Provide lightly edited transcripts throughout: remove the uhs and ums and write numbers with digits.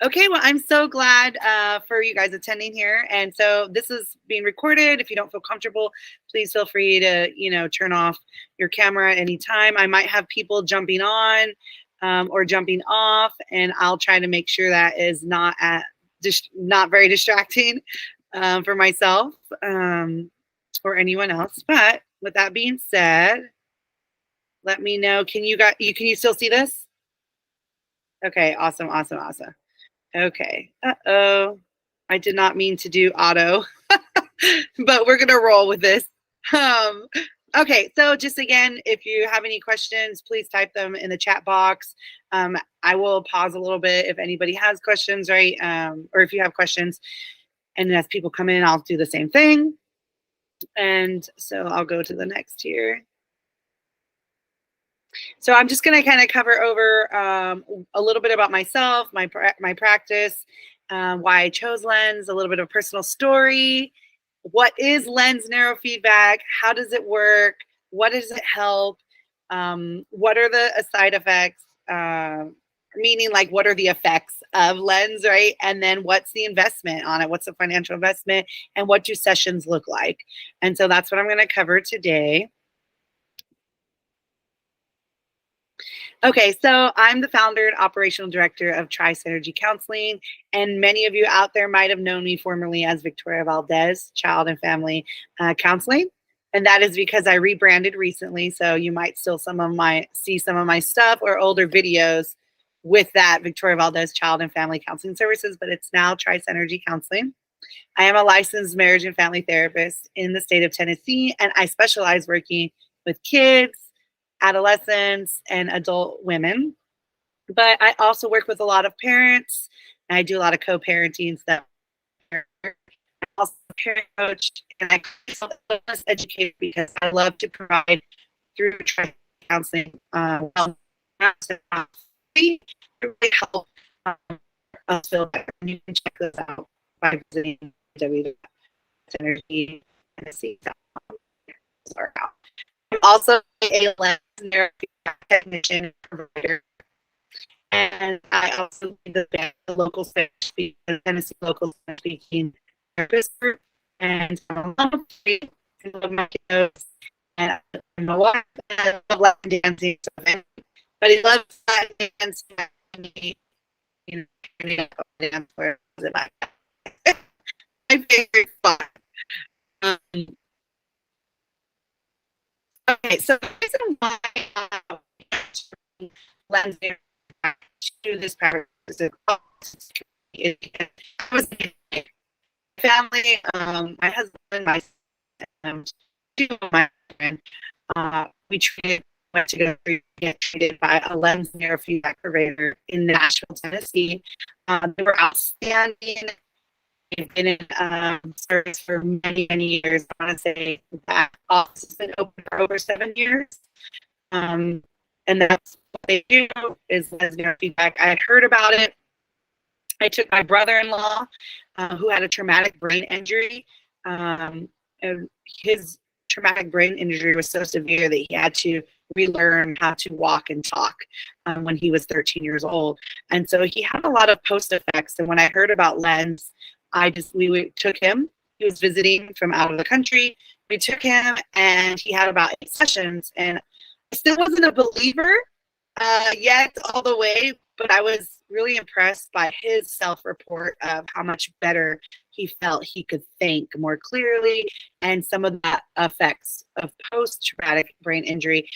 Okay, well, I'm so glad for you guys attending here. And so this is being recorded. If you don't feel comfortable, please feel free to, turn off your camera anytime. I might have people jumping on or jumping off, and I'll try to make sure that is not very distracting for myself or anyone else. But with that being said, let me know. Can you still see this? Okay, awesome. Okay. Uh-oh. I did not mean to do auto, but we're going to roll with this. Okay, so just again, if you have any questions, please type them in the chat box. I will pause a little bit if anybody has questions, right? Or if you have questions. And as people come in, I'll do the same thing. And so I'll go to the next here. So I'm just going to kind of cover over a little bit about myself, my practice, why I chose Lens, a little bit of personal story. What is Lens neurofeedback? How does it work? What does it help? What are the side effects? Meaning like what are the effects of Lens, right? And then what's the investment on it? What's the financial investment? And what do sessions look like? And so that's what I'm going to cover today. Okay, so I'm the founder and operational director of Tri-Synergy Counseling, and many of you out there might have known me formerly as Victoria Valdez, Child and Family Counseling, and that is because I rebranded recently, so you might still see some of my stuff or older videos with that Victoria Valdez Child and Family Counseling Services, but it's now Tri-Synergy Counseling. I am a licensed marriage and family therapist in the state of Tennessee, and I specialize working with kids, adolescents, and adult women. But I also work with a lot of parents, and I do a lot of co-parenting stuff. I'm also a parent coach, and I myself educated because I love to provide through counseling to really help us feel better. And you can check those out by visiting www.energy.com. I'm also a Lens neurofeedback technician and provider, and I also lead the local Spanish-speaking Tennessee local Spanish-speaking therapist group, and I'm a mom of my kiddos, and my wife loves Latin dancing, but he loves Latin dancing. Dance where my favorite spot. Okay, so the reason why Lens to this practice is because I was in family, my husband, my two of my friends, we went to go get treated by a Lens neurofeedback provider in Nashville, Tennessee. They were outstanding. They've been in service for many, many years. I want to say that office has been open for over 7 years. And that's what they do is Lens neurofeedback. I had heard about it. I took my brother-in-law who had a traumatic brain injury. And his traumatic brain injury was so severe that he had to relearn how to walk and talk when he was 13 years old. And so he had a lot of post effects. And when I heard about Lens, we took him. He was visiting from out of the country. We took him, and he had about 8 sessions. And I still wasn't a believer yet all the way, but I was really impressed by his self-report of how much better he felt. He could think more clearly, and some of the effects of post-traumatic brain injury,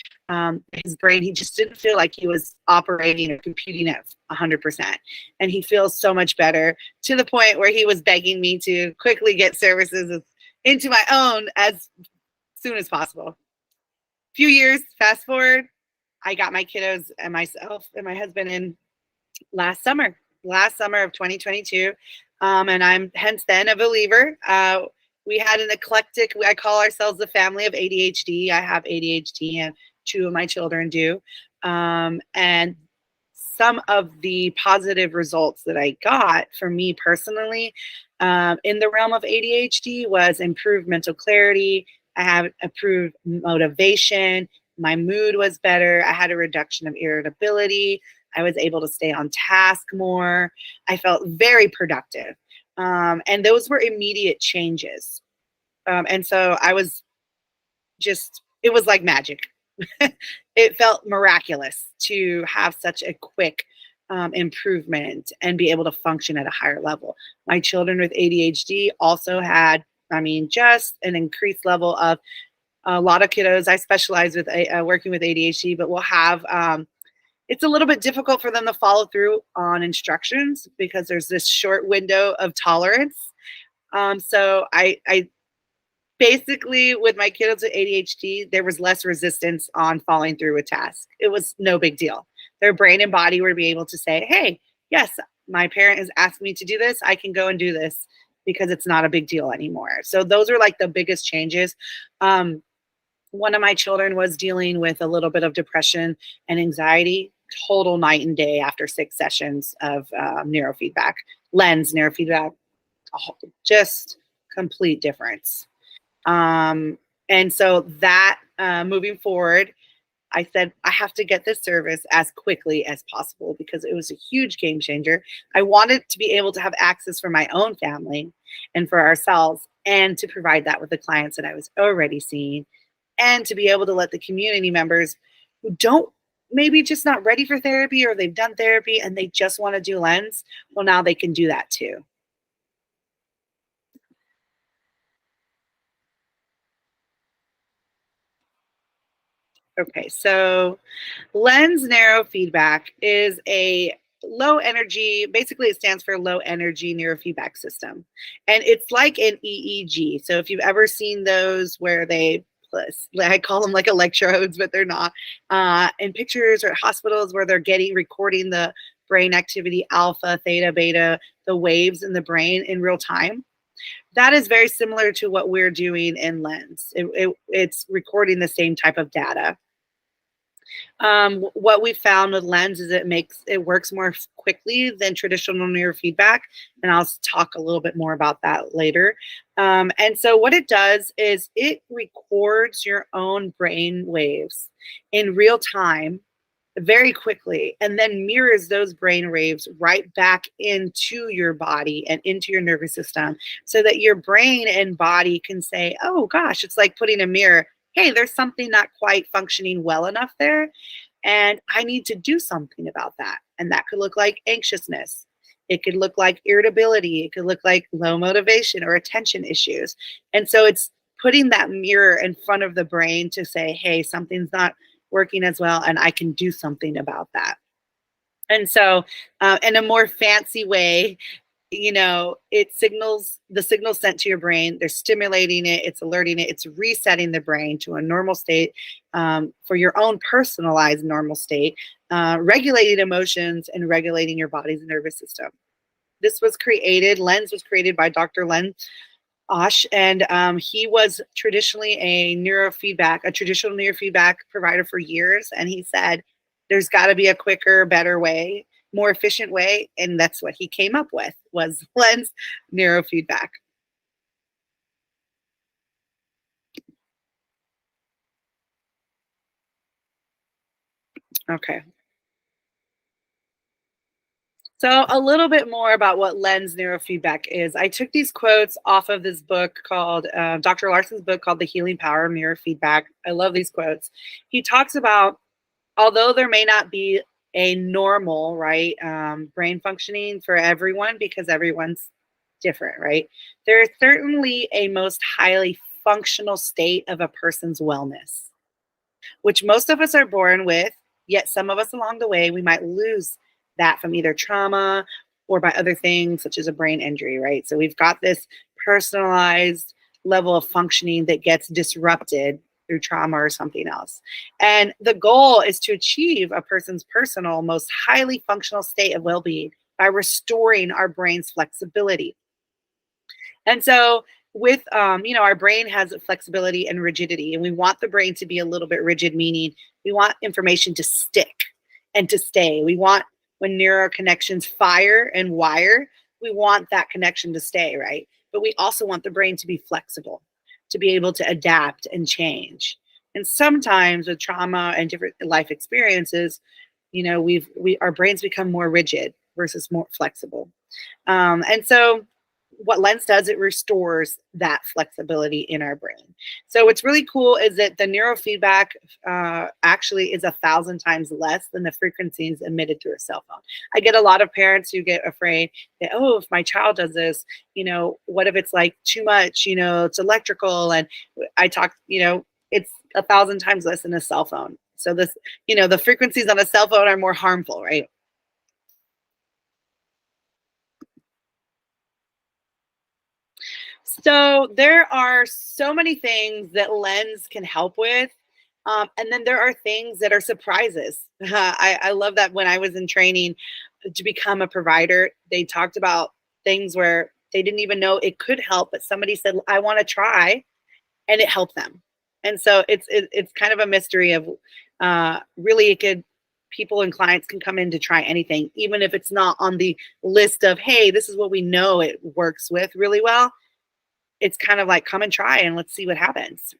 his brain, he just didn't feel like he was operating or computing at 100%. And he feels so much better, to the point where he was begging me to quickly get services into my own as soon as possible. A few years, fast forward, I got my kiddos and myself and my husband in last summer of 2022. And I'm hence then a believer. We had an eclectic, I call ourselves the family of ADHD. I have ADHD and 2 of my children do. And some of the positive results that I got for me personally in the realm of ADHD was improved mental clarity. I have improved motivation. My mood was better. I had a reduction of irritability. I was able to stay on task more. I felt very productive. And those were immediate changes. And so I was just, it was like magic. It felt miraculous to have such a quick improvement and be able to function at a higher level. My children with ADHD also had, just an increased level of a lot of kiddos. I specialize with working with ADHD, but we'll have, it's a little bit difficult for them to follow through on instructions because there's this short window of tolerance. So I basically, with my kiddos with ADHD, there was less resistance on following through with tasks. It was no big deal. Their brain and body were to be able to say, hey, yes, my parent is asking me to do this. I can go and do this because it's not a big deal anymore. So those are like the biggest changes. One of my children was dealing with a little bit of depression and anxiety, total night and day after 6 sessions of neurofeedback, lens neurofeedback, just complete difference. And so that moving forward, I said, I have to get this service as quickly as possible because it was a huge game changer. I wanted to be able to have access for my own family and for ourselves and to provide that with the clients that I was already seeing and to be able to let the community members who don't, maybe just not ready for therapy or they've done therapy and they just want to do lens, well, now they can do that too. Okay, so lens neurofeedback is a low energy, basically it stands for low energy neurofeedback system. And it's like an EEG. So if you've ever seen those where I call them like electrodes, but they're not, in pictures or at hospitals where they're recording the brain activity, alpha, theta, beta, the waves in the brain in real time. That is very similar to what we're doing in lens. It's recording the same type of data. What we found with lens is it works more quickly than traditional neurofeedback, and I'll talk a little bit more about that later. And so what it does is it records your own brain waves in real time very quickly and then mirrors those brain waves right back into your body and into your nervous system so that your brain and body can say, oh gosh, it's like putting a mirror. Hey, there's something not quite functioning well enough there, and I need to do something about that. And that could look like anxiousness. It could look like irritability. It could look like low motivation or attention issues. And so it's putting that mirror in front of the brain to say, hey, something's not working as well, and I can do something about that. And so in a more fancy way, the signals sent to your brain, they're stimulating it, it's alerting it, it's resetting the brain to a normal state for your own personalized normal state, regulating emotions and regulating your body's nervous system. Lens was created by Dr. Len Osh, and he was traditionally a traditional neurofeedback provider for years. And he said, there's got to be a quicker, better way, more efficient way. And that's what he came up with, was lens neurofeedback. Okay. So a little bit more about what lens neurofeedback is. I took these quotes off of this book called, Dr. Larson's book called The Healing Power of Neurofeedback. I love these quotes. He talks about, although there may not be a normal, right, brain functioning for everyone because everyone's different, right? There is certainly a most highly functional state of a person's wellness, which most of us are born with, yet some of us along the way, we might lose that from either trauma or by other things such as a brain injury, right? So we've got this personalized level of functioning that gets disrupted through trauma or something else. And the goal is to achieve a person's personal, most highly functional state of well-being by restoring our brain's flexibility. And so with, our brain has flexibility and rigidity, and we want the brain to be a little bit rigid, meaning we want information to stick and to stay. We want, when neural connections fire and wire, we want that connection to stay, right? But we also want the brain to be flexible, to be able to adapt and change. And sometimes with trauma and different life experiences, our brains become more rigid versus more flexible. And so what lens does, it restores that flexibility in our brain. So what's really cool is that the neurofeedback actually is 1,000 times less than the frequencies emitted through a cell phone. I get a lot of parents who get afraid that, oh, if my child does this, what if it's like too much, it's electrical. And I talk, it's 1,000 times less than a cell phone. So this, the frequencies on a cell phone are more harmful, right? So there are so many things that lens can help with. And then there are things that are surprises. I love that when I was in training to become a provider, they talked about things where they didn't even know it could help, but somebody said, I want to try, and it helped them. And so it's kind of a mystery of really people and clients can come in to try anything, even if it's not on the list of, hey, this is what we know it works with really well. It's kind of like, come and try and let's see what happens.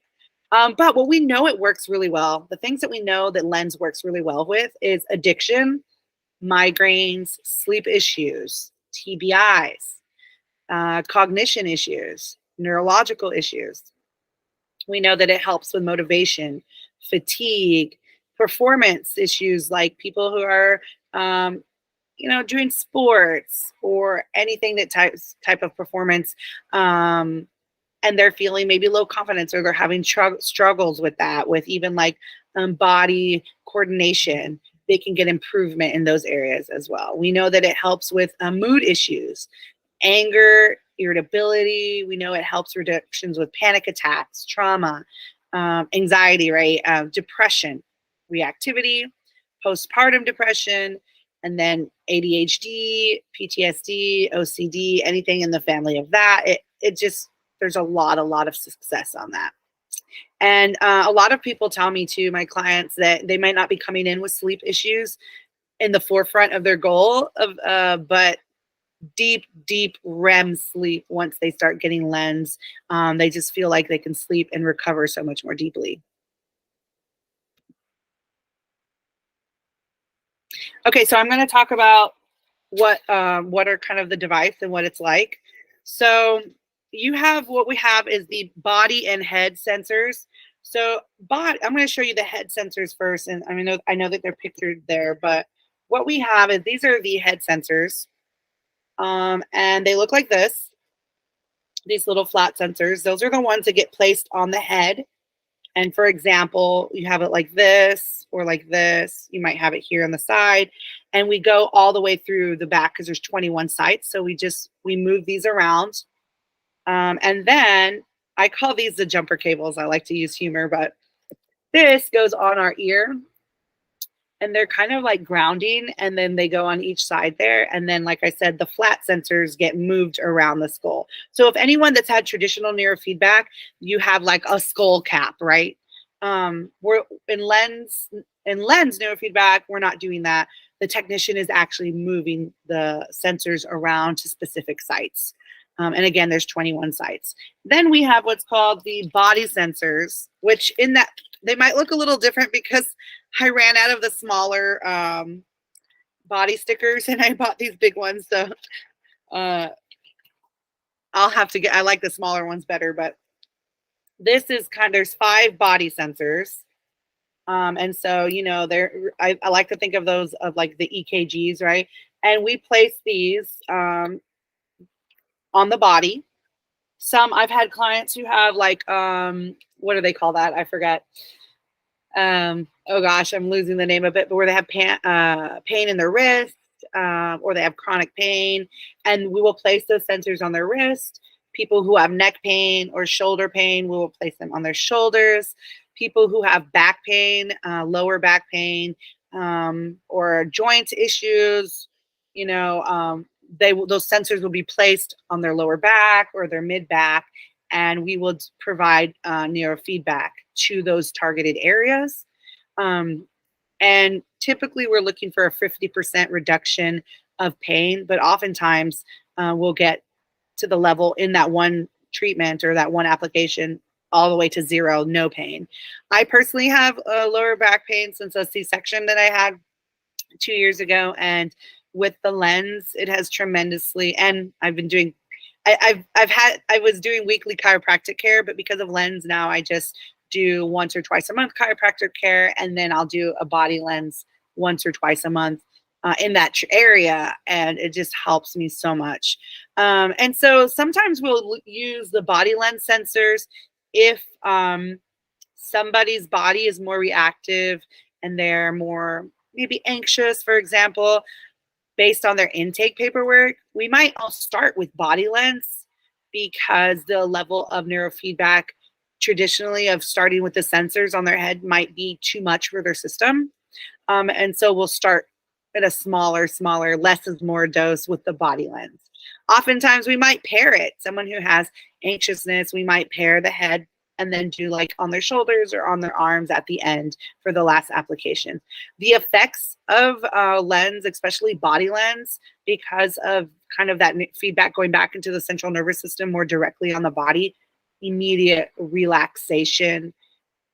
But what we know it works really well, the things that we know that lens works really well with is addiction, migraines, sleep issues, TBIs, cognition issues, neurological issues. We know that it helps with motivation, fatigue, performance issues like people who are, doing sports or anything that type of performance, and they're feeling maybe low confidence, or they're having struggles with that, with even like body coordination. They can get improvement in those areas as well. We know that it helps with mood issues, anger, irritability. We know it helps reductions with panic attacks, trauma, anxiety, right? Depression, reactivity, postpartum depression, and then ADHD, PTSD, OCD, anything in the family of that. It just, there's a lot of success on that. And a lot of people tell me too, my clients, that they might not be coming in with sleep issues in the forefront of their goal of, but deep REM sleep. Once they start getting lens, they just feel like they can sleep and recover so much more deeply. Okay, so I'm going to talk about what are kind of the device and what it's like. So what we have is the body and head sensors. So I'm going to show you the head sensors first, and I know that they're pictured there, but what we have is these are the head sensors, and they look like this. These little flat sensors, those are the ones that get placed on the head. And for example, you have it like this or like this. You might have it here on the side. And we go all the way through the back because there's 21 sites. So we move these around. And then I call these the jumper cables. I like to use humor, but this goes on our ear. And they're kind of like grounding, and then they go on each side there. And then, like I said, the flat sensors get moved around the skull. So if anyone that's had traditional neurofeedback, you have like a skull cap, right? We're in lens neurofeedback, we're not doing that. The technician is actually moving the sensors around to specific sites. And again, there's 21 sites. Then we have what's called the body sensors, which in that they might look a little different because I ran out of the smaller body stickers and I bought these big ones. So I'll have to I like the smaller ones better, but this is there's 5 body sensors. And so, I like to think of those of like the EKGs, right? And we place these on the body. I've had clients who have like, what do they call that? I forget. Oh gosh, I'm losing the name of it, but where they have pain in their wrist, or they have chronic pain, and we will place those sensors on their wrist. People who have neck pain or shoulder pain, we will place them on their shoulders. People who have back pain, lower back pain, or joint issues, those sensors will be placed on their lower back or their mid back, and we will provide neurofeedback to those targeted areas. And typically we're looking for a 50% reduction of pain, but oftentimes we'll get to the level in that one treatment or that one application all the way to 0, no pain. I personally have a lower back pain since a C-section that I had 2 years ago, and with the lens, it has tremendously. And I've been doing, I was doing weekly chiropractic care, but because of lens now, I just do once or twice a month chiropractic care, and then I'll do a body lens once or twice a month in that area, and it just helps me so much. And so sometimes we'll use the body lens sensors if somebody's body is more reactive and they're more maybe anxious, for example, based on their intake paperwork. We might all start with body lens because the level of neurofeedback traditionally of starting with the sensors on their head might be too much for their system. And so we'll start at a smaller, less is more dose with the body lens. Oftentimes we might pair it. Someone who has anxiousness, we might pair the head and then do like on their shoulders or on their arms at the end for the last application. The effects of lens, especially body lens, because of kind of that feedback going back into the central nervous system more directly on the body, immediate relaxation.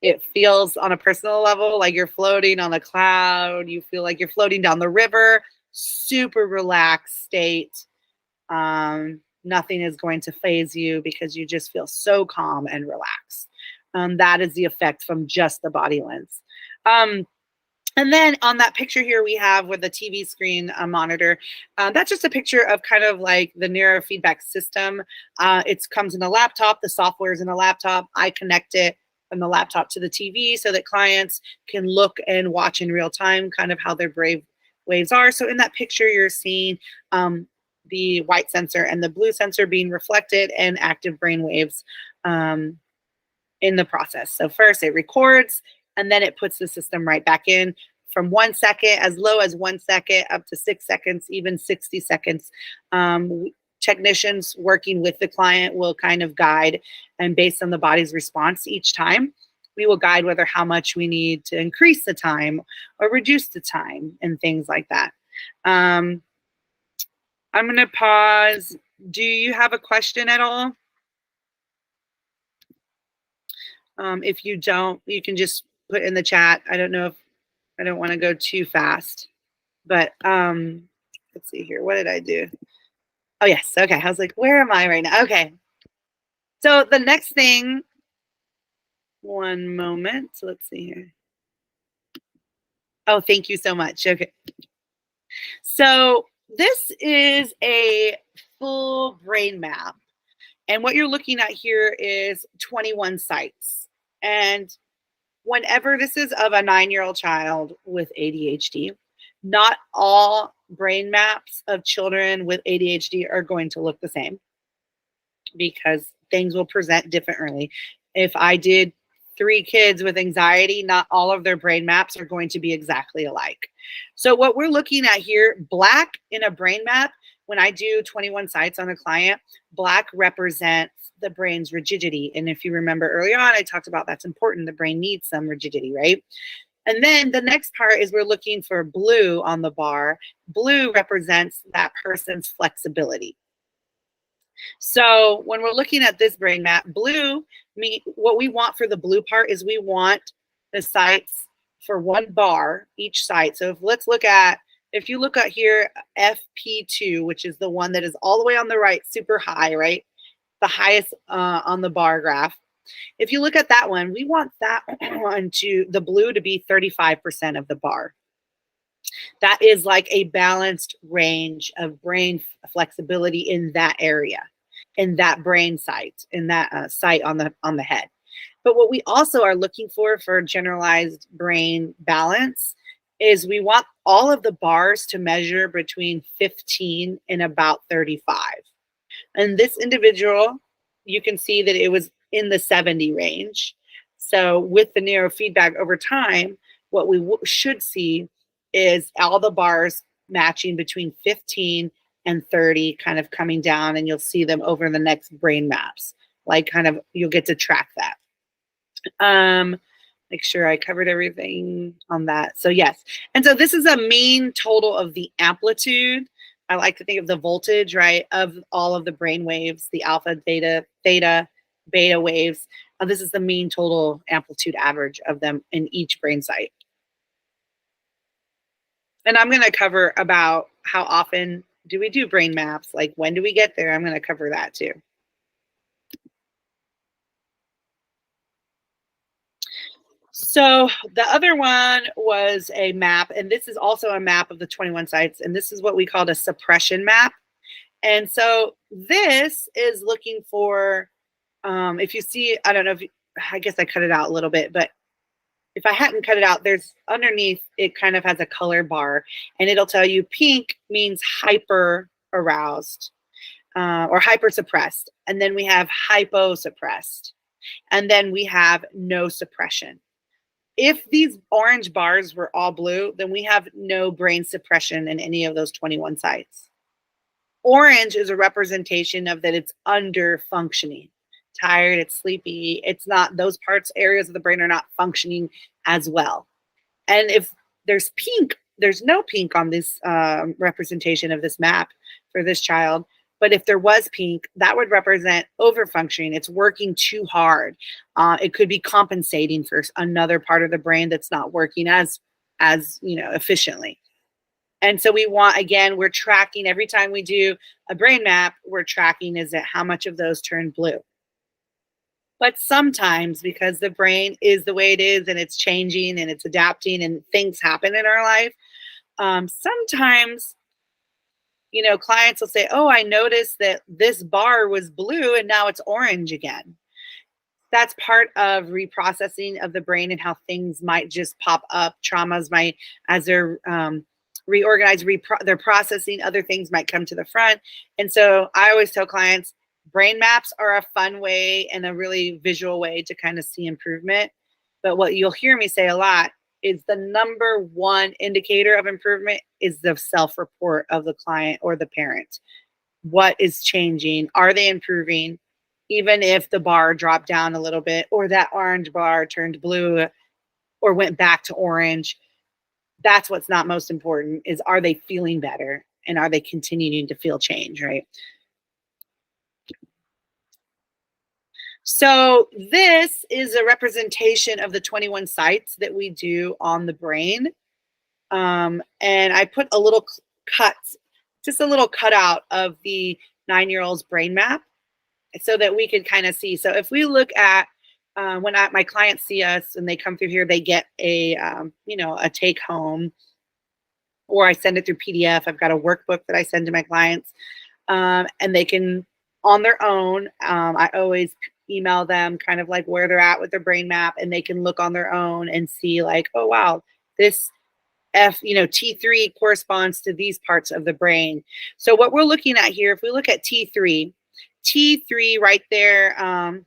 It feels on a personal level like you're floating on a cloud. You feel like you're floating down the river, super relaxed state. Nothing is going to phase you because you just feel so calm and relaxed. That is the effect from just the body lens. And then on that picture here we have with the TV screen monitor, that's just a picture of kind of like the neurofeedback system. It comes in a laptop. The software is in a laptop. I connect it from the laptop to the TV so that clients can look and watch in real time kind of how their brain waves are. So in that picture, you're seeing the white sensor and the blue sensor being reflected and active brain waves in the process. So first it records, and then it puts the system right back in from 1 second, as low as 1 second, up to 6 seconds, even 60 seconds. Technicians working with the client will kind of guide, and based on the body's response each time, we will guide whether how much we need to increase the time or reduce the time and things like that. I'm going to pause. Do you have a question at all? If you don't, you can just put in the chat. I don't know if I don't want to go too fast, but let's see here. What did I do? Oh, yes. Okay. I was like, where am I right now? Okay. So the next thing, one moment. So let's see here. Oh, thank you so much. Okay. So this is a full brain map. And what you're looking at here is 21 sites. And whenever this is of a 9-year-old child with ADHD, not all brain maps of children with ADHD are going to look the same because things will present differently. If I did 3 kids with anxiety, not all of their brain maps are going to be exactly alike. So what we're looking at here, black in a brain map, when I do 21 sites on a client, black represents the brain's rigidity. And if you remember early on, I talked about that's important. The brain needs some rigidity, right? And then the next part is we're looking for blue on the bar. Blue represents that person's flexibility. So when we're looking at this brain map, blue, what we want for the blue part is we want the sites for 1 bar each site. So let's look at, if you look at here, FP2, which is the one that is all the way on the right, super high, right? The highest on the bar graph. If you look at that one, we want that one to, the blue to be 35% of the bar. That is like a balanced range of brain flexibility in that area, in that brain site, in that site on the head. But what we also are looking for generalized brain balance is we want all of the bars to measure between 15 and about 35. And this individual, you can see that it was in the 70 range. So with the neurofeedback over time, what we should see is all the bars matching between 15 and 30 kind of coming down, and you'll see them over the next brain maps. Like kind of, you'll get to track that. Make sure I covered everything on that. So yes. And so this is a mean total of the amplitude. I like to think of the voltage, right, of all of the brain waves, the alpha, theta, beta waves. This is the mean total amplitude average of them in each brain site. And I'm going to cover about how often do we do brain maps? Like, when do we get there? I'm going to cover that too. So the other one was a map, and this is also a map of the 21 sites, and this is what we called a suppression map. And so this is looking for, if you see, I don't know if you, I guess I cut it out a little bit, but if I hadn't cut it out, there's underneath, it kind of has a color bar, and it'll tell you pink means hyper aroused or hyper suppressed. And then we have hypo suppressed. And then we have no suppression. If these orange bars were all blue, then we have no brain suppression in any of those 21 sites. Orange is a representation of that it's under functioning. Tired, it's sleepy, it's not, those parts, areas of the brain are not functioning as well. And if there's pink, there's no pink on this representation of this map for this child. But if there was pink, that would represent overfunctioning. It's working too hard. It could be compensating for another part of the brain that's not working as efficiently. And so we want, again, we're tracking every time we do a brain map, we're tracking, is it how much of those turn blue? But sometimes, because the brain is the way it is and it's changing and it's adapting and things happen in our life, sometimes, clients will say, oh, I noticed that this bar was blue and now it's orange again. That's part of reprocessing of the brain and how things might just pop up. Traumas might, as they're reorganized, they're processing, other things might come to the front. And so I always tell clients, brain maps are a fun way and a really visual way to kind of see improvement. But what you'll hear me say a lot is the number one indicator of improvement is the self-report of the client or the parent. What is changing? Are they improving? Even if the bar dropped down a little bit, or that orange bar turned blue or went back to orange, that's what's not most important, is are they feeling better and are they continuing to feel change, right? So this is a representation of the 21 sites that we do on the brain. And I put a little just a little cutout of the 9-year-old's brain map so that we could kind of see. So if we look at when my clients see us and they come through here, they get a take home, or I send it through PDF. I've got a workbook that I send to my clients, and they can, on their own, I always email them kind of like where they're at with their brain map, and they can look on their own and see like, oh, wow, this T3 corresponds to these parts of the brain. So what we're looking at here, if we look at T3 right there,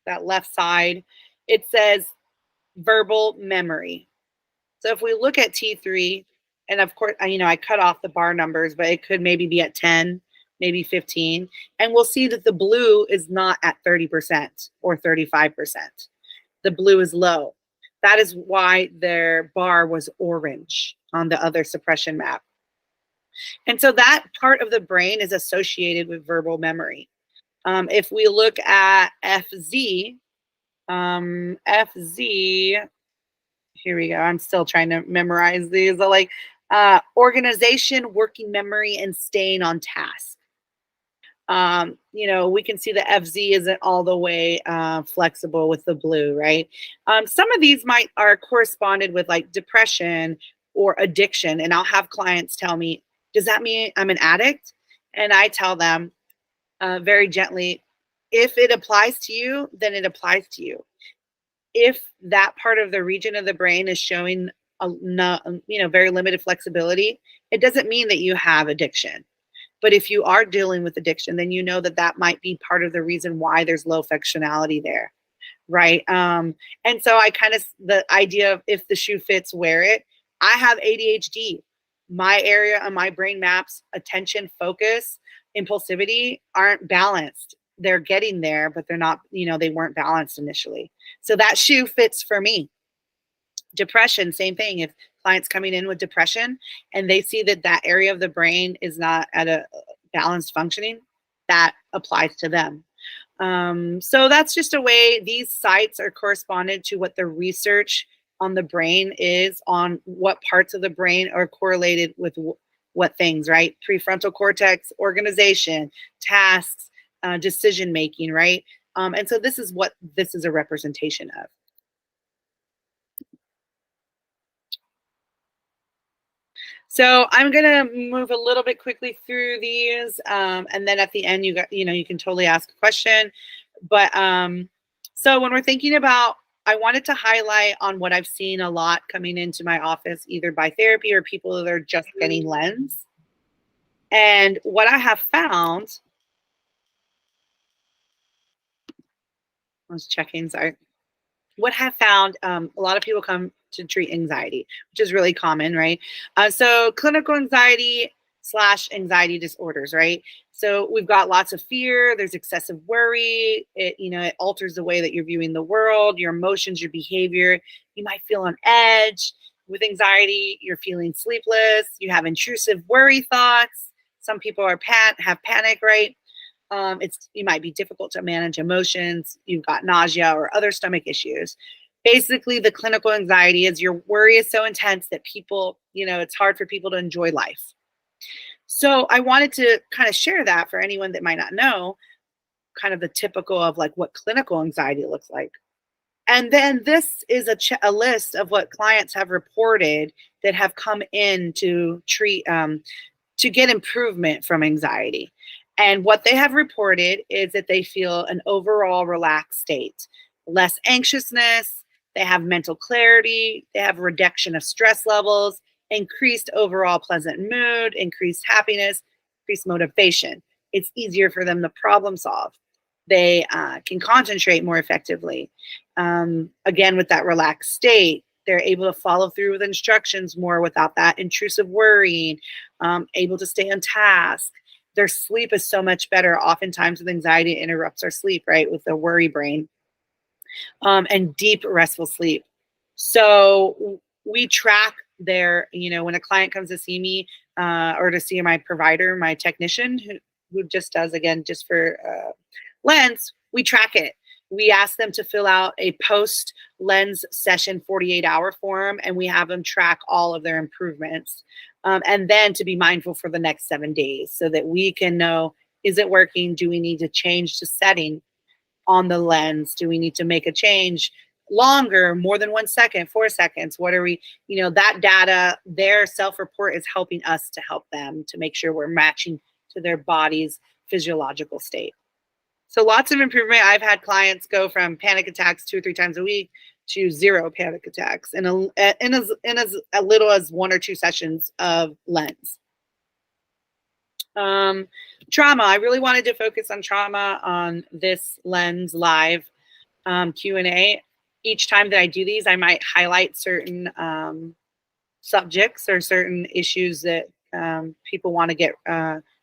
that left side, it says verbal memory. So if we look at T3, and of course, I cut off the bar numbers, but it could maybe be at 10, maybe 15. And we'll see that the blue is not at 30% or 35%. The blue is low. That is why their bar was orange on the other suppression map. And so that part of the brain is associated with verbal memory. If we look at FZ, here we go. I'm still trying to memorize these. Like organization, working memory, and staying on task. We can see the FZ isn't all the way flexible with the blue, right? Some of these are corresponded with like depression or addiction. And I'll have clients tell me, does that mean I'm an addict? And I tell them very gently, if it applies to you, then it applies to you. If that part of the region of the brain is showing very limited flexibility, it doesn't mean that you have addiction. But if you are dealing with addiction, then you know that might be part of the reason why there's low functionality there, right? And so the idea of if the shoe fits, wear it. I have ADHD. My area on my brain maps, attention, focus, impulsivity aren't balanced. They're getting there, but they're not, they weren't balanced initially. So that shoe fits for me. Depression, same thing. If clients coming in with depression and they see that area of the brain is not at a balanced functioning, that applies to them. So that's just a way these sites are corresponded to what the research on the brain is, on what parts of the brain are correlated with what things, right? Prefrontal cortex, organization, tasks, decision making, right? And so this is what this is a representation of. So I'm gonna move a little bit quickly through these, and then at the end, you can totally ask a question. But so when we're thinking about, I wanted to highlight on what I've seen a lot coming into my office, either by therapy or people that are just getting lens. And what I have found, I was checking, sorry. What I have found, a lot of people come to treat anxiety, which is really common, right? So clinical anxiety / anxiety disorders, right? So we've got lots of fear. There's excessive worry. It alters the way that you're viewing the world, your emotions, your behavior. You might feel on edge. With anxiety, you're feeling sleepless. You have intrusive worry thoughts. Some people have panic, right? You might be difficult to manage emotions. You've got nausea or other stomach issues. Basically, the clinical anxiety is your worry is so intense that it's hard for people to enjoy life. So I wanted to kind of share that for anyone that might not know, kind of the typical of like what clinical anxiety looks like. And then this is a list of what clients have reported that have come in to treat, to get improvement from anxiety. And what they have reported is that they feel an overall relaxed state, less anxiousness, they have mental clarity, they have a reduction of stress levels, increased overall pleasant mood, increased happiness, increased motivation. It's easier for them to problem solve. They can concentrate more effectively. Again, with that relaxed state, they're able to follow through with instructions more without that intrusive worrying, able to stay on task. Their sleep is so much better. Oftentimes with anxiety, it interrupts our sleep, right, with the worry brain, and deep restful sleep. So we track when a client comes to see me, or to see my provider, my technician, who just does, again, just for lens, we track it. We ask them to fill out a post lens session 48-hour form, and we have them track all of their improvements. And then to be mindful for the next 7 days so that we can know, is it working? Do we need to change the setting on the lens? Do we need to make a change longer, more than 1 second, 4 seconds? What are we, that data, their self-report is helping us to help them to make sure we're matching to their body's physiological state. So lots of improvement. I've had clients go from panic attacks 2 or 3 times a week to 0 panic attacks in as little as 1 or 2 sessions of lens. Trauma. I really wanted to focus on trauma on this lens live Q&A. Each time that I do these, I might highlight certain subjects or certain issues that people want to get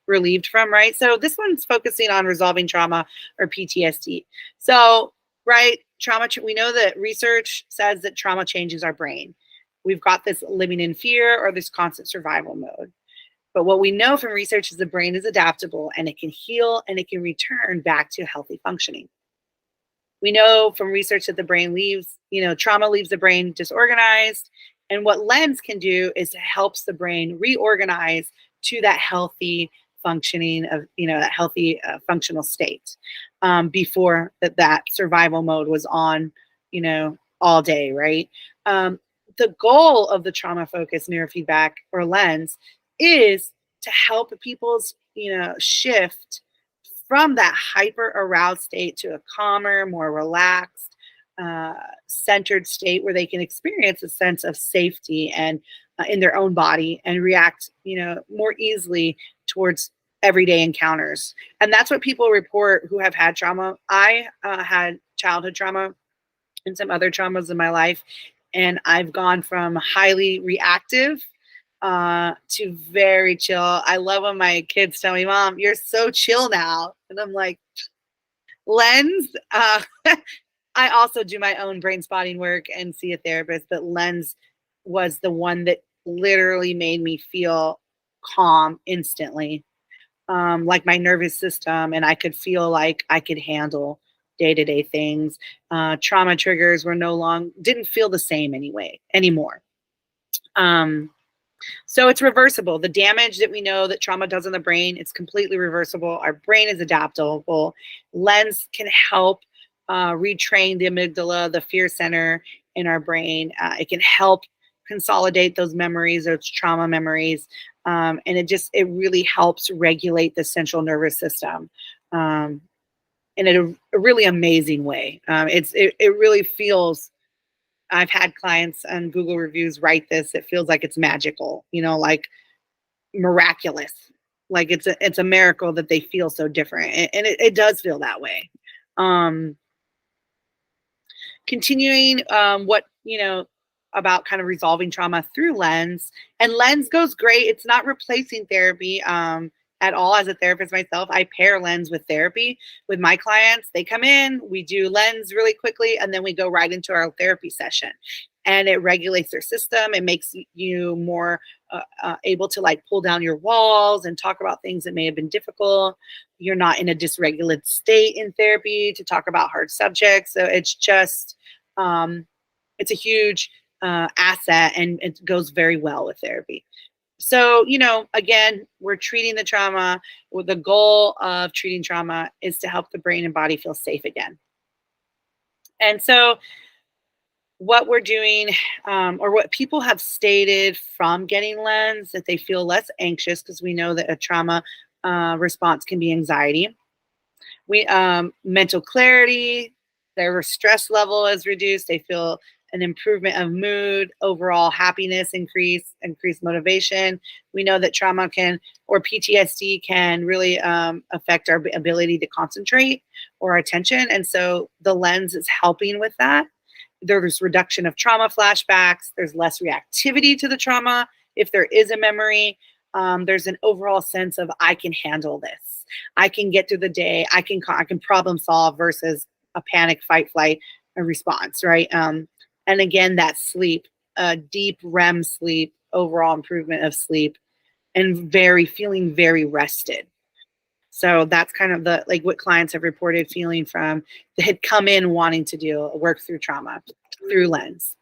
relieved from, right? So this one's focusing on resolving trauma or PTSD. So, right, trauma, we know that research says that trauma changes our brain. We've got this living in fear or this constant survival mode. But what we know from research is the brain is adaptable and it can heal and it can return back to healthy functioning. We know from research that the brain trauma leaves the brain disorganized. And what lens can do is it helps the brain reorganize to that healthy functioning of, that healthy functional state, before that survival mode was on, all day, right? The goal of the trauma-focused neurofeedback or lens is to help people's, shift from that hyper aroused state to a calmer, more relaxed, centered state where they can experience a sense of safety and in their own body and react, more easily towards everyday encounters. And that's what people report who have had trauma. I had childhood trauma and some other traumas in my life, and I've gone from highly reactive to very chill. I love when my kids tell me, "Mom, you're so chill now," and I'm like, lens. I also do my own brain spotting work and see a therapist, but lens was the one that literally made me feel calm instantly, like my nervous system, and I could feel like I could handle day-to-day things. Trauma triggers were didn't feel the same anymore. So it's reversible. The damage that we know that trauma does in the brain, it's completely reversible. Our brain is adaptable. Lens can help retrain the amygdala, the fear center in our brain. It can help consolidate those memories, those trauma memories. And it really helps regulate the central nervous system in a really amazing way. It really feels, I've had clients on Google reviews write this, it feels like it's magical, like miraculous. Like it's a miracle that they feel so different. And it does feel that way. Continuing about kind of resolving trauma through Lens. And Lens goes great. It's not replacing therapy at all. As a therapist myself, I pair Lens with therapy with my clients. They come in, we do Lens really quickly, and then we go right into our therapy session. And it regulates their system. It makes you more able to like pull down your walls and talk about things that may have been difficult. You're not in a dysregulated state in therapy to talk about hard subjects. So it's just, it's a huge asset, and it goes very well with therapy. So, again, we're treating the trauma. The goal of treating trauma is to help the brain and body feel safe again. And so what we're doing, or what people have stated from getting Lens, that they feel less anxious, because we know that a trauma response can be anxiety. Mental clarity, their stress level is reduced. They feel an improvement of mood, overall happiness, increased motivation. We know that trauma or PTSD can really affect our ability to concentrate or attention. And so the Lens is helping with that. There's reduction of trauma flashbacks. There's less reactivity to the trauma. If there is a memory, there's an overall sense of, I can handle this. I can get through the day. I can problem solve, versus a panic, fight, flight response, right? And again, that sleep, deep REM sleep, overall improvement of sleep, and feeling very rested. So that's kind of what clients have reported feeling from, they had come in wanting to work through trauma through Lens.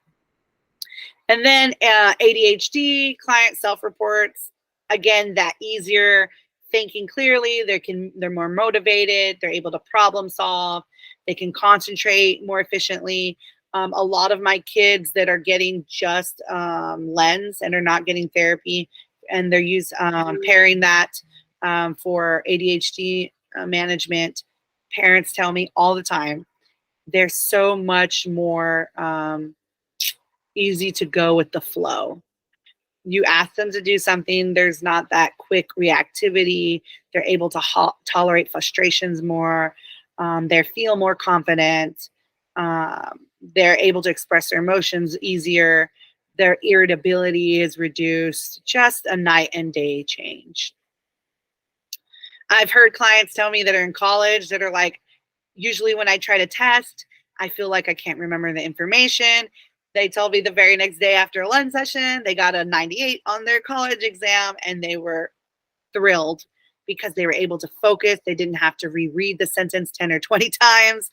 And then ADHD, client self-reports, again, that easier thinking clearly. They're more motivated. They're able to problem solve. They can concentrate more efficiently. A lot of my kids that are getting just Lens and are not getting therapy, and they're pairing that for ADHD management, parents tell me all the time, they're so much more easy to go with the flow. You ask them to do something, there's not that quick reactivity. They're able to tolerate frustrations more. They feel more confident. They're able to express their emotions easier. Their irritability is reduced. Just a night and day change. I've heard clients tell me that are in college that are like, usually when I try to test, I feel like I can't remember the information. They told me the very next day after a Lens session, they got a 98 on their college exam, and they were thrilled because they were able to focus. They didn't have to reread the sentence 10 or 20 times.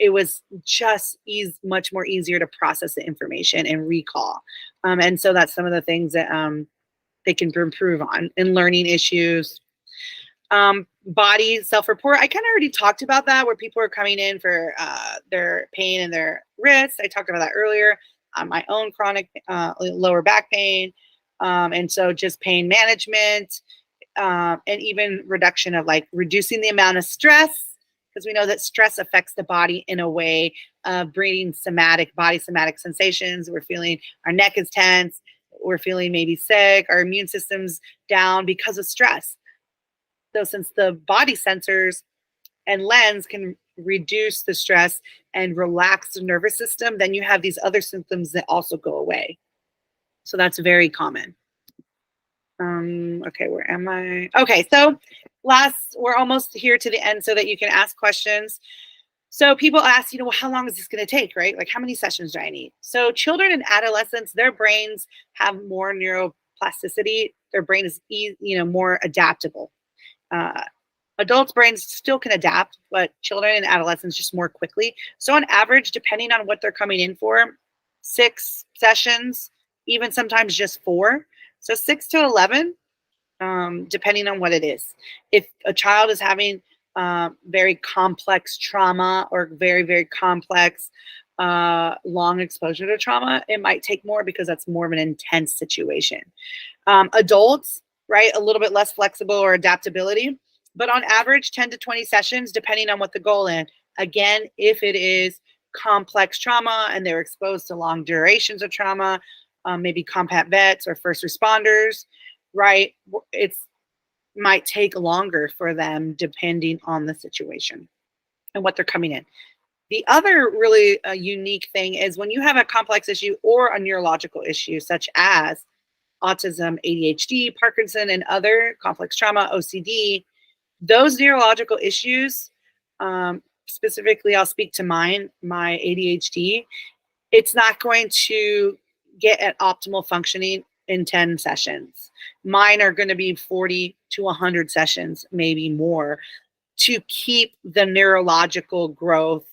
It was just much more easier to process the information and recall. And so that's some of the things that they can improve on in learning issues. Body self-report, I kind of already talked about that, where people are coming in for their pain in their wrists. I talked about that earlier. My own chronic lower back pain. And so just pain management, and even reduction of reducing the amount of stress, because we know that stress affects the body in a way of bringing body somatic sensations. We're feeling our neck is tense. We're feeling maybe sick. Our immune system's down because of stress. So since the body sensors and Lens can reduce the stress and relax the nervous system, then you have these other symptoms that also go away. So that's very common. Okay, where am I? Okay, so we're almost here to the end so that you can ask questions. So people ask, well, how long is this going to take, right? Like, how many sessions do I need? So children and adolescents, their brains have more neuroplasticity. Their brain is more adaptable. Adults' brains still can adapt, but children and adolescents just more quickly. So on average, depending on what they're coming in for, 6 sessions, even sometimes just 4. So 6 to 11, depending on what it is. If a child is having very complex trauma or very, very complex long exposure to trauma, it might take more because that's more of an intense situation. Adults, right, a little bit less flexible or adaptability, but on average, 10 to 20 sessions, depending on what the goal is. Again, if it is complex trauma and they're exposed to long durations of trauma, maybe combat vets or first responders, right, it's might take longer for them depending on the situation and what they're coming in. The other really unique thing is when you have a complex issue or a neurological issue, such as autism, ADHD, Parkinson, and other complex trauma, OCD, those neurological issues, specifically, I'll speak to mine, my ADHD, it's not going to get at optimal functioning in 10 sessions. Mine are going to be 40 to 100 sessions, maybe more, to keep the neurological growth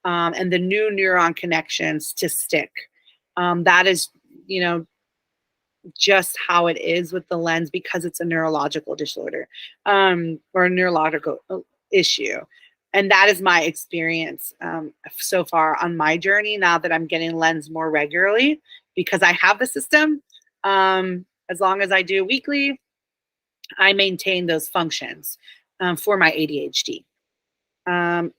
and the new neuron connections to stick. That is, just how it is with the lens because it's a neurological disorder or a neurological issue. And that is my experience so far on my journey now that I'm getting lens more regularly because I have the system. As long as I do weekly, I maintain those functions for my ADHD.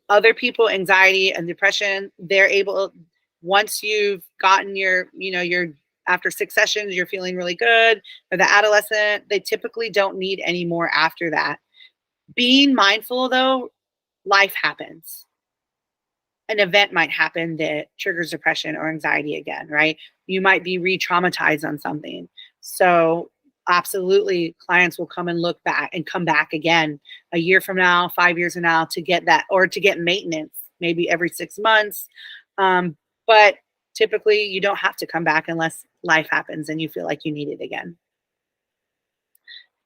Other people, anxiety and depression, they're able, once you've gotten your after 6 sessions, you're feeling really good. Or the adolescent, they typically don't need any more after that. Being mindful, though, life happens. An event might happen that triggers depression or anxiety again, right? You might be re-traumatized on something. So absolutely, clients will come and look back and come back again a year from now, 5 years from now to get that or to get maintenance, maybe every 6 months. But typically, you don't have to come back unless life happens and you feel like you need it again.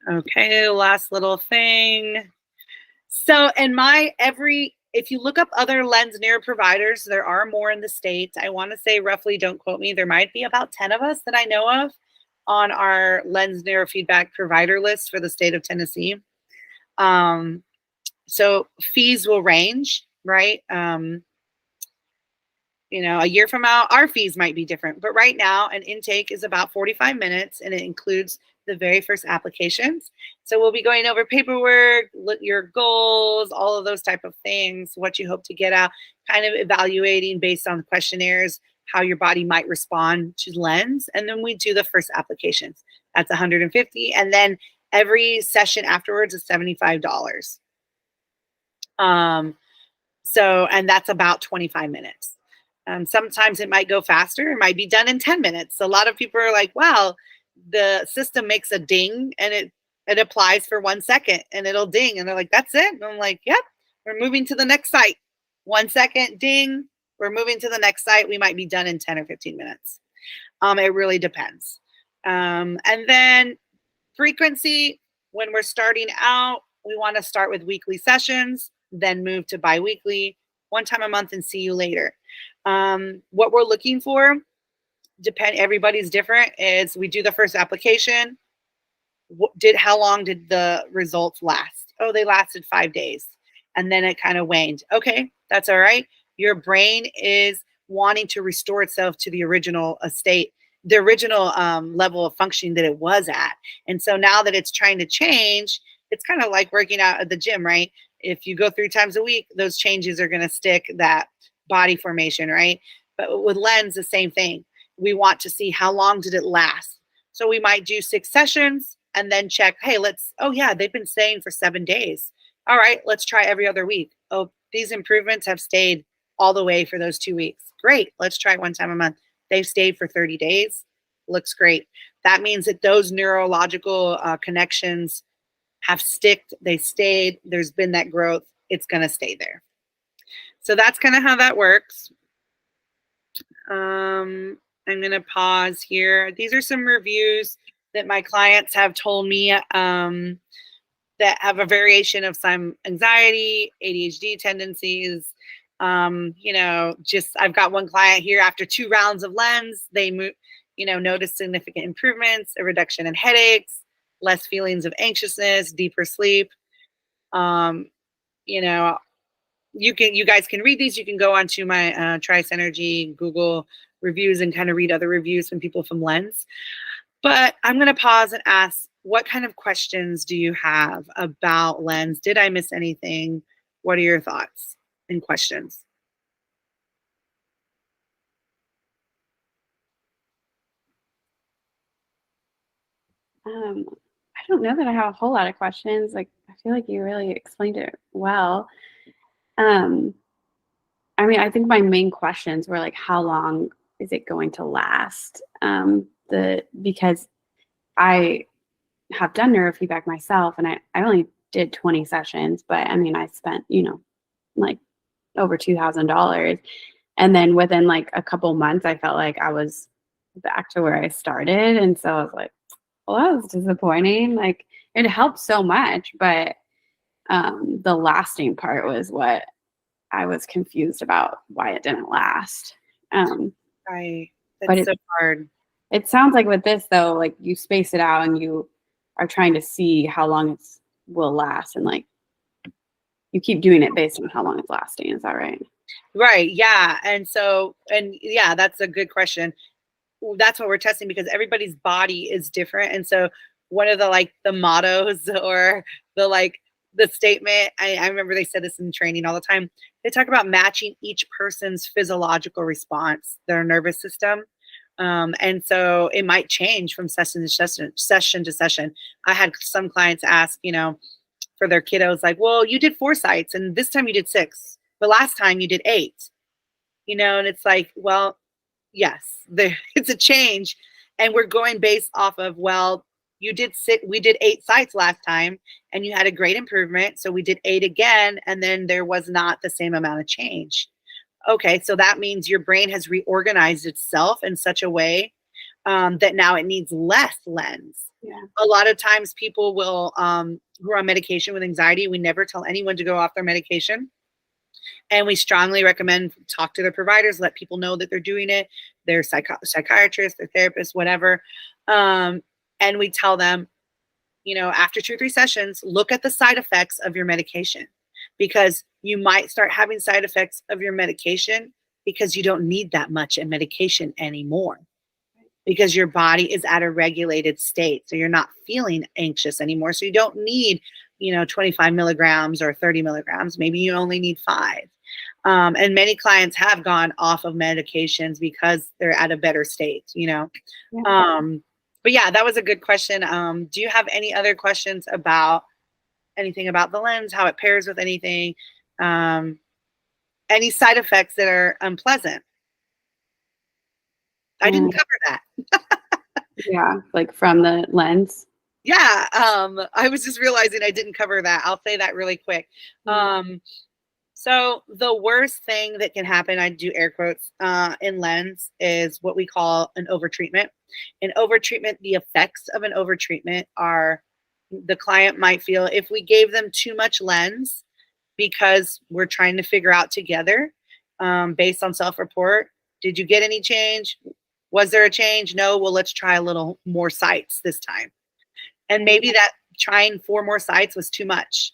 Okay, last little thing. So, if you look up other lens neuro providers, there are more in the States. I want to say roughly, don't quote me, there might be about 10 of us that I know of on our lens neurofeedback provider list for the state of Tennessee. So fees will range, right? A year from now, our fees might be different. But right now, an intake is about 45 minutes, and it includes the very first applications. So we'll be going over paperwork, your goals, all of those type of things, what you hope to get out, kind of evaluating based on the questionnaires, how your body might respond to lens. And then we do the first applications. That's $150. And then every session afterwards is $75. And that's about 25 minutes. Sometimes it might go faster. It might be done in 10 minutes. A lot of people are like, wow, the system makes a ding and it applies for 1 second and it'll ding. And they're like, that's it. And I'm like, yep, we're moving to the next site. 1 second, ding, we're moving to the next site. We might be done in 10 or 15 minutes. It really depends. And then frequency, when we're starting out, we want to start with weekly sessions, then move to biweekly, 1 time a month, and see you later. What we're looking for, everybody's different, is we do the first application. How long did the results last? Oh, they lasted 5 days. And then it kind of waned. Okay, that's all right. Your brain is wanting to restore itself to the original state, the original level of functioning that it was at. And so now that it's trying to change, it's kind of like working out at the gym, right? If you go 3 times a week, those changes are going to stick, that body formation, right? But with lens, the same thing. We want to see how long did it last. So we might do 6 sessions and then check, hey, they've been staying for 7 days. All right, let's try every other week. Oh, these improvements have stayed all the way for those 2 weeks. Great, let's try 1 time a month. They've stayed for 30 days. Looks great. That means that those neurological connections have sticked. They stayed. There's been that growth. It's going to stay there. So that's kind of how that works. I'm going to pause here. These are some reviews that my clients have told me. that have a variation of some anxiety, ADHD tendencies. Just I've got one client here after 2 rounds of lens, they noticed significant improvements, a reduction in headaches, less feelings of anxiousness, deeper sleep. You guys can read these. You can go onto my Trice Energy Google reviews and kind of read other reviews from people from Lens. But I'm going to pause and ask, what kind of questions do you have about Lens? Did I miss anything? What are your thoughts and questions? I don't know that I have a whole lot of questions. Like, I feel like you really explained it well. I mean, I think my main questions were like, how long is it going to last? Because I have done neurofeedback myself, and I only did 20 sessions, but I mean, I spent, like over $2,000. And then within like a couple months, I felt like I was back to where I started. And so I was like, well, that was disappointing. Like, it helped so much, but the lasting part was what I was confused about, why it didn't last. Right. But That's so hard. It sounds like with this though, like you space it out and you are trying to see how long it will last, and like you keep doing it based on how long it's lasting. Is that right? Right. Yeah. And yeah, that's a good question. That's what we're testing, because everybody's body is different. And so one of the mottos or the statement, I remember they said this in training all the time. They talk about matching each person's physiological response, their nervous system. And so it might change from session to session. I had some clients ask, for their kiddos, like, well, you did 4 sites and this time you did 6, but last time you did 8, and it's like, well, yes, it's a change. And we're going based off of, well, we did 8 sites last time and you had a great improvement. So we did 8 again. And then there was not the same amount of change. Okay. So that means your brain has reorganized itself in such a way that now it needs less lens. Yeah. A lot of times people will, who are on medication with anxiety, we never tell anyone to go off their medication. And we strongly recommend talk to their providers, let people know that they're doing it, their psychiatrist, their therapist, whatever. And we tell them, after 2 or 3 sessions, look at the side effects of your medication, because you might start having side effects of your medication because you don't need that much in medication anymore, because your body is at a regulated state. So you're not feeling anxious anymore. So you don't need, 25 milligrams or 30 milligrams. Maybe you only need 5. And many clients have gone off of medications because they're at a better state, Yeah. But yeah, that was a good question. Do you have any other questions about anything about the lens, how it pairs with anything, any side effects that are unpleasant? I didn't cover that. Yeah, like from the lens. Yeah, I was just realizing I didn't cover that. I'll say that really quick. So the worst thing that can happen, I do air quotes, in lens is what we call an overtreatment. In overtreatment, the effects of an overtreatment are the client might feel, if we gave them too much lens, because we're trying to figure out together, based on self-report, did you get any change? Was there a change? No. Well, let's try a little more sites this time. And maybe that trying 4 more sites was too much.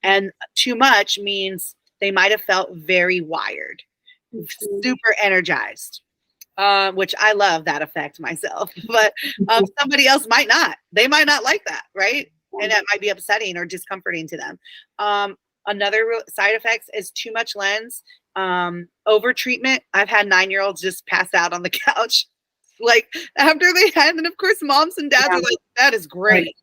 And too much means they might have felt very wired, super energized, which I love that effect myself. But somebody else might not. They might not like that, right? And that might be upsetting or discomforting to them. Another side effects is too much lens, over treatment. I've had 9-year-olds just pass out on the couch, like after they had, and of course, moms and dads are like, "That is great."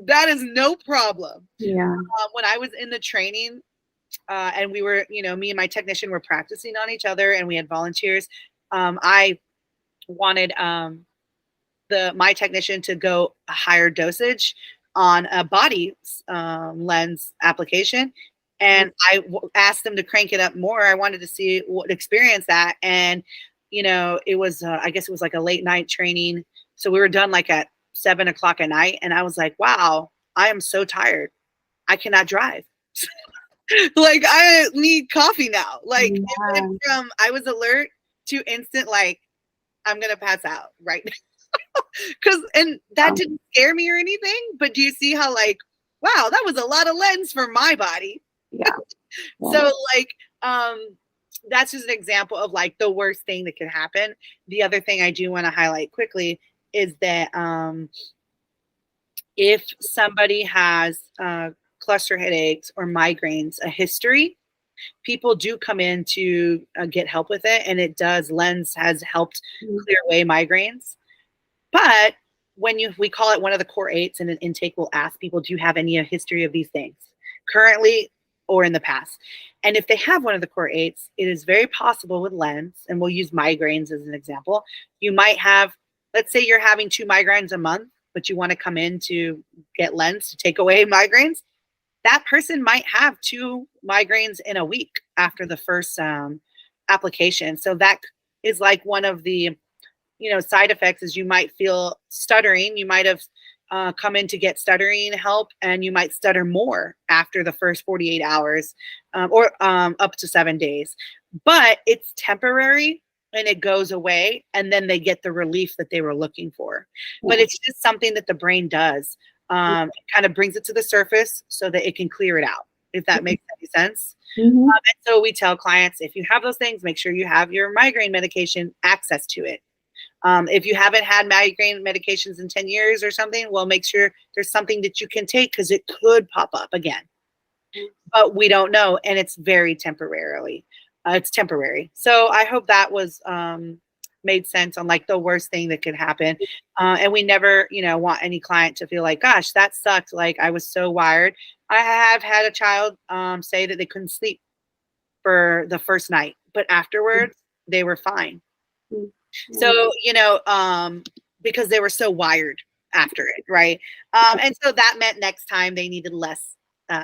That is no problem. Yeah. When I was in the training, and we were, me and my technician were practicing on each other, and we had volunteers. I wanted my technician to go a higher dosage on a body lens application. And I asked them to crank it up more. I wanted to see what experience that. And, it was, I guess it was like a late night training. So we were done like at 7 o'clock at night. And I was like, wow, I am so tired. I cannot drive. Like, I need coffee now. Like, it went from I was alert to instant, like, I'm going to pass out right now. And that didn't scare me or anything. But do you see how, like, wow, that was a lot of lens for my body. Yeah. So, like, that's just an example of, like, the worst thing that could happen. The other thing I do want to highlight quickly is that if somebody has cluster headaches or migraines, a history, people do come in to get help with it. And it does, lens has helped clear away migraines. But when we call it one of the core 8s, and an intake will ask people, do you have any history of these things currently or in the past? And if they have one of the core 8s, it is very possible with lens, and we'll use migraines as an example. You might have, let's say you're having 2 migraines a month, but you want to come in to get lens to take away migraines. That person might have 2 migraines in a week after the first application. So that is like one of the, side effects is you might feel stuttering. You might have come in to get stuttering help, and you might stutter more after the first 48 hours or up to 7 days. But it's temporary and it goes away, and then they get the relief that they were looking for. But it's just something that the brain does. It kind of brings it to the surface so that it can clear it out, if that makes any sense. And so we tell clients, if you have those things, make sure you have your migraine medication access to it. If you haven't had migraine medications in 10 years or something, well, make sure there's something that you can take, because it could pop up again. But we don't know, and it's very temporarily. It's temporary. So I hope that was made sense on, like, the worst thing that could happen. And we never, want any client to feel like, gosh, that sucked. Like, I was so wired. I have had a child say that they couldn't sleep for the first night, but afterwards they were fine. So, because they were so wired after it, right? And so that meant next time they needed less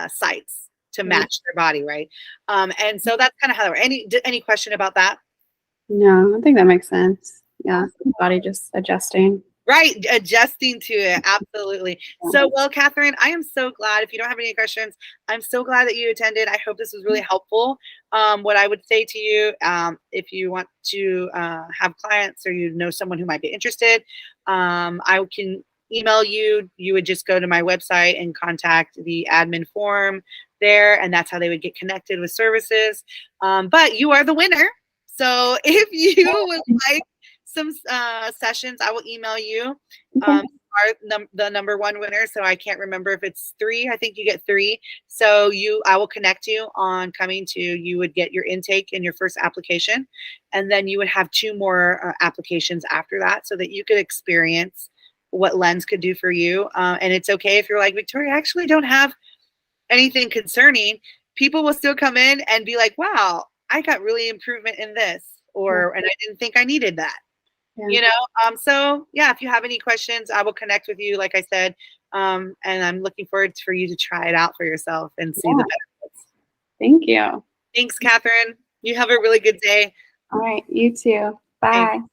sites to match their body, right? And so that's kind of how. Any question about that? No, I think that makes sense. Yeah, body just adjusting. Right, adjusting to it, absolutely. So, well, Catherine, I am so glad. If you don't have any questions, I'm so glad that you attended. I hope this was really helpful. What I would say to you, if you want to have clients or someone who might be interested, I can email you. You would just go to my website and contact the admin form there, and that's how they would get connected with services. But you are the winner. So if you would like some sessions, I will email you. Are the number 1 winner, so I can't remember if it's 3. I think you get 3. So I will connect you on coming to. You would get your intake and your first application, and then you would have 2 more applications after that, so that you could experience what lens could do for you. And it's okay if you're like, Victoria, I actually don't have anything concerning. People will still come in and be like, wow, I got really improvement in this, and I didn't think I needed that. So yeah, if you have any questions, I will connect with you, like I said, and I'm looking forward for you to try it out for yourself and see the benefits. Thank you. Thanks, Catherine. You have a really good day. All right, you too. Bye. Thanks.